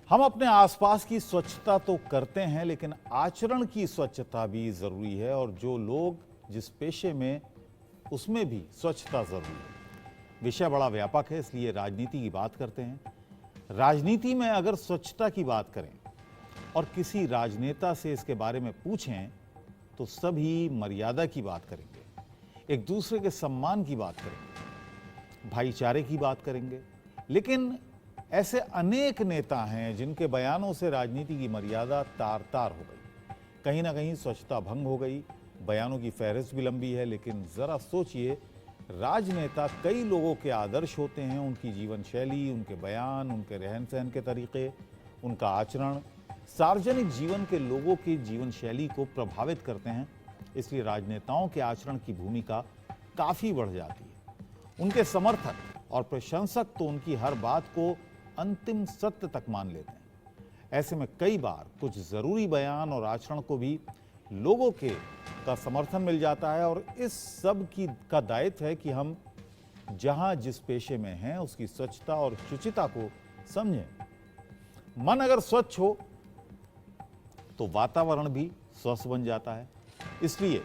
हम अपने आसपास की स्वच्छता तो करते हैं, लेकिन आचरण की स्वच्छता भी जरूरी है। और जो लोग जिस पेशे में, उसमें भी स्वच्छता जरूरी है। विषय बड़ा व्यापक है, इसलिए राजनीति की बात करते हैं। राजनीति में अगर स्वच्छता की बात करें और किसी राजनेता से इसके बारे में पूछें, तो सभी मर्यादा की बात करेंगे, एक दूसरे के सम्मान की बात करेंगे, भाईचारे की बात करेंगे। लेकिन ऐसे अनेक नेता हैं जिनके बयानों से राजनीति की मर्यादा तार तार हो गई। कहीं ना कहीं स्वच्छता भंग हो गई। बयानों की फहरिस्त भी लंबी है, लेकिन जरा सोचिए, राजनेता कई लोगों के आदर्श होते हैं। उनकी जीवन शैली, उनके बयान, उनके रहन सहन के तरीके, उनका आचरण सार्वजनिक जीवन के लोगों की जीवन शैली को प्रभावित करते हैं। इसलिए राजनेताओं के आचरण की भूमिका काफी बढ़ जाती है। उनके समर्थक और प्रशंसक तो उनकी हर बात को अंतिम सत्य तक मान लेते हैं। ऐसे में कई बार कुछ जरूरी बयान और आचरण को भी लोगों का समर्थन मिल जाता है। और इस सब का दायित्व है कि हम जहां जिस पेशे में हैं उसकी स्वच्छता और शुचिता को समझें। मन अगर स्वच्छ हो तो वातावरण भी स्वस्थ बन जाता है। इसलिए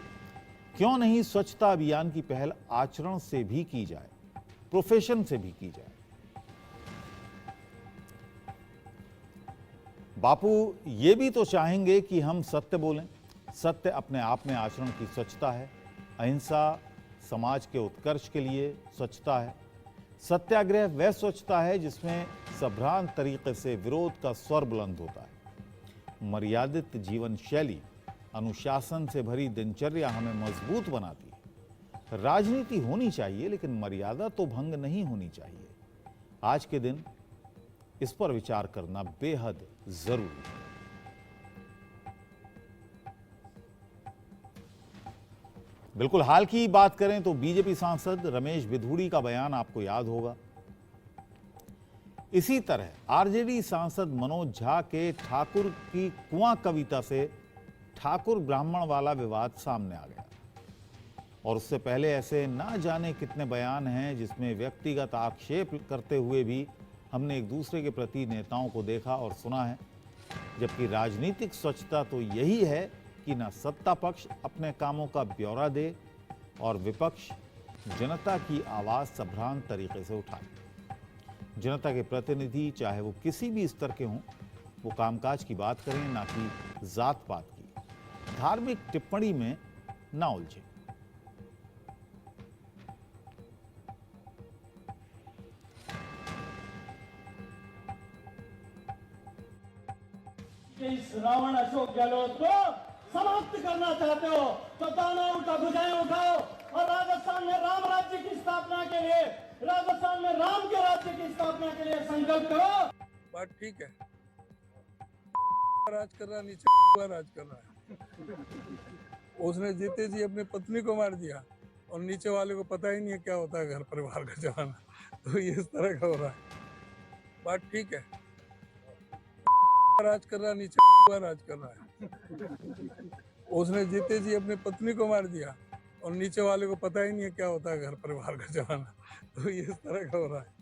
क्यों नहीं स्वच्छता अभियान की पहल आचरण से भी की जाए, प्रोफेशन से भी की जाए। बापू ये भी तो चाहेंगे कि हम सत्य बोलें। सत्य अपने आप में आचरण की स्वच्छता है। अहिंसा समाज के उत्कर्ष के लिए स्वच्छता है। सत्याग्रह वह स्वच्छता है जिसमें सभ्रांत तरीके से विरोध का स्वर बुलंद होता है। मर्यादित जीवन शैली, अनुशासन से भरी दिनचर्या हमें मजबूत बनाती है। राजनीति होनी चाहिए, लेकिन मर्यादा तो भंग नहीं होनी चाहिए। आज के दिन इस पर विचार करना बेहद जरूरी है। बिल्कुल हाल की बात करें तो बीजेपी सांसद रमेश बिधूड़ी का बयान आपको याद होगा। इसी तरह आरजेडी सांसद मनोज झा के ठाकुर की कुआं कविता से ठाकुर ब्राह्मण वाला विवाद सामने आ गया। और उससे पहले ऐसे ना जाने कितने बयान हैं जिसमें व्यक्तिगत आक्षेप करते हुए भी हमने एक दूसरे के प्रति नेताओं को देखा और सुना है। जबकि राजनीतिक स्वच्छता तो यही है कि ना सत्ता पक्ष अपने कामों का ब्यौरा दे और विपक्ष जनता की आवाज सभ्रांत तरीके से उठाए। जनता के प्रतिनिधि, चाहे वो किसी भी स्तर के हों, वो कामकाज की बात करें, ना कि जात पात की, धार्मिक टिप्पणी में ना उलझे। इस रावण अशोक गहलोत को समाप्त करना चाहते हो तो दाना उठा, भुजाएं उठाओ और राजस्थान में राम राज्य की स्थापना के लिए, राजस्थान में राम के राज्य की स्थापना के लिए संकल्प करो। बात ठीक है। राज कर रहा, नीचे राज कर रहा है। उसने जीते जी अपनी पत्नी को मार दिया और नीचे वाले को पता ही नहीं है क्या होता है घर परिवार का चलाना। तो ये इस तरह का हो रहा है। बात ठीक है। राज कर रहा, नीचे राज कर रहा है। उसने जीते जी अपनी पत्नी को मार दिया और नीचे वाले को पता ही नहीं है क्या होता है घर परिवार का चलाना। तो ये इस तरह का हो रहा है।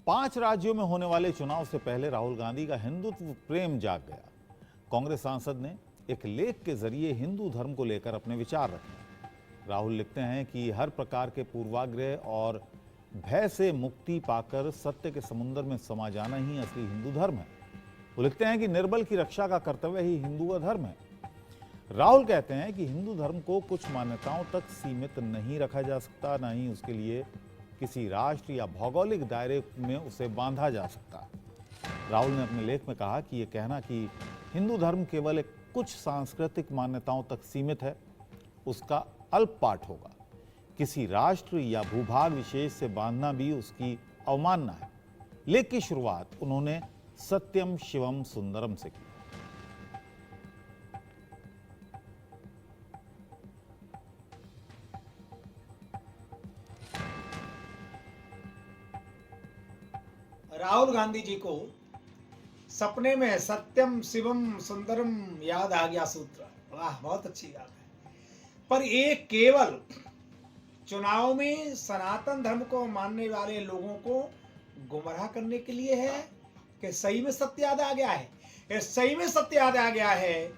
पांच राज्यों में होने वाले चुनाव से पहले राहुल गांधी का हिंदुत्व प्रेम जाग गया। कांग्रेस सांसद ने एक लेख के जरिए हिंदू धर्म को लेकर अपने विचार रखे। राहुल लिखते हैं कि हर प्रकार के पूर्वाग्रह और भय से मुक्ति पाकर सत्य के समुद्र में समा जाना ही असली हिंदू धर्म है। वो लिखते हैं कि निर्बल की रक्षा का कर्तव्य ही हिंदू का धर्म है। राहुल कहते हैं कि हिंदू धर्म को कुछ मान्यताओं तक सीमित नहीं रखा जा सकता, ना ही उसके लिए किसी राष्ट्र या भौगोलिक दायरे में उसे बांधा जा सकता। राहुल ने अपने लेख में कहा कि यह कहना कि हिंदू धर्म केवल एक कुछ सांस्कृतिक मान्यताओं तक सीमित है, उसका अल्प पाठ होगा। किसी राष्ट्र या भूभाग विशेष से बांधना भी उसकी अवमानना है। लेख की शुरुआत उन्होंने सत्यम शिवम सुंदरम से की। राहुल गांधी जी को सपने में सत्यम शिवम सुंदरम याद आ गया सूत्र। वाह, बहुत अच्छी बात है। पर ये केवल चुनाव में सनातन धर्म को मानने वाले लोगों को गुमराह करने के लिए है कि सही में सत्य याद आ गया है? ये सही में सत्य याद आ गया है,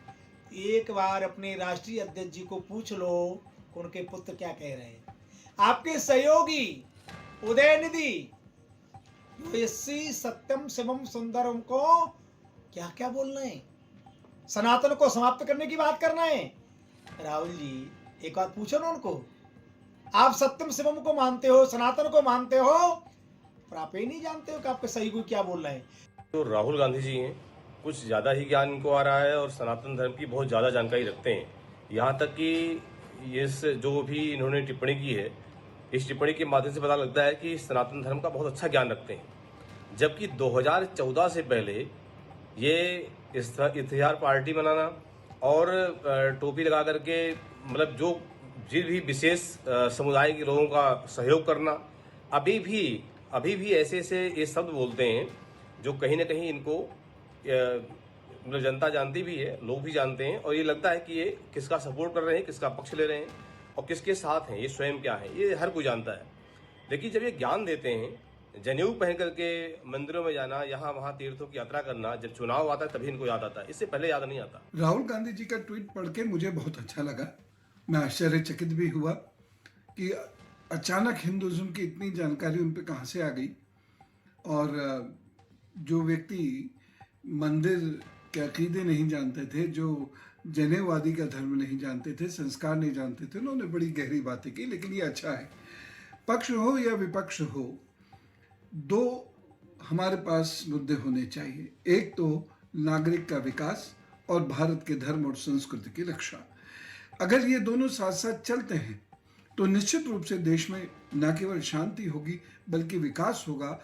एक बार अपने राष्ट्रीय अध्यक्ष जी को पूछ लो उनके पुत्र क्या कह रहे हैं। आपके सहयोगी उदयनिधि सत्यम शिवम सुंदरम को क्या क्या बोलना है, सनातन को समाप्त करने की बात करना है। राहुल जी, एक बात पूछो ना उनको, आप सत्यम शिवम को मानते हो, सनातन को मानते हो, पर आप ये नहीं जानते हो कि आपके सही को क्या बोल रहे हैं। तो राहुल गांधी जी हैं, कुछ ज़्यादा ही ज्ञान इनको आ रहा है और सनातन धर्म की बहुत ज़्यादा जानकारी रखते हैं। यहाँ तक कि इस जो भी इन्होंने टिप्पणी की है, इस टिप्पणी के माध्यम से पता लगता है कि सनातन धर्म का बहुत अच्छा ज्ञान रखते हैं। जबकि 2014 से पहले ये इतिहार पार्टी बनाना और टोपी लगा करके मतलब जो भी विशेष समुदाय के लोगों का सहयोग करना, अभी भी ऐसे ये शब्द बोलते हैं जो कहीं ना कहीं इनको मतलब जनता जानती भी है, लोग भी जानते हैं, और ये लगता है कि ये किसका सपोर्ट कर रहे हैं, किसका पक्ष ले रहे हैं और किसके साथ हैं, ये स्वयं क्या है, ये हर कोई जानता है। लेकिन जब ये ज्ञान देते हैं, जनेऊ पहन करके मंदिरों में जाना, यहाँ वहाँ तीर्थों की यात्रा करना, जब चुनाव आता है तभी इनको याद आता है, इससे पहले याद नहीं आता। राहुल गांधी जी का ट्वीट पढ़ के मुझे बहुत अच्छा लगा। मैं आश्चर्यचकित भी हुआ कि अचानक हिंदुज़्म की इतनी जानकारी उन पर कहाँ से आ गई। और जो व्यक्ति मंदिर के अकीदे नहीं जानते थे, जो जनेऊवादी का धर्म नहीं जानते थे, संस्कार नहीं जानते थे, उन्होंने बड़ी गहरी बातें की। लेकिन ये अच्छा है, पक्ष हो या विपक्ष हो, दो हमारे पास मुद्दे होने चाहिए। एक तो नागरिक का विकास और भारत के धर्म और संस्कृति की रक्षा। अगर ये दोनों साथ साथ चलते हैं तो निश्चित रूप से देश में न केवल शांति होगी बल्कि विकास होगा।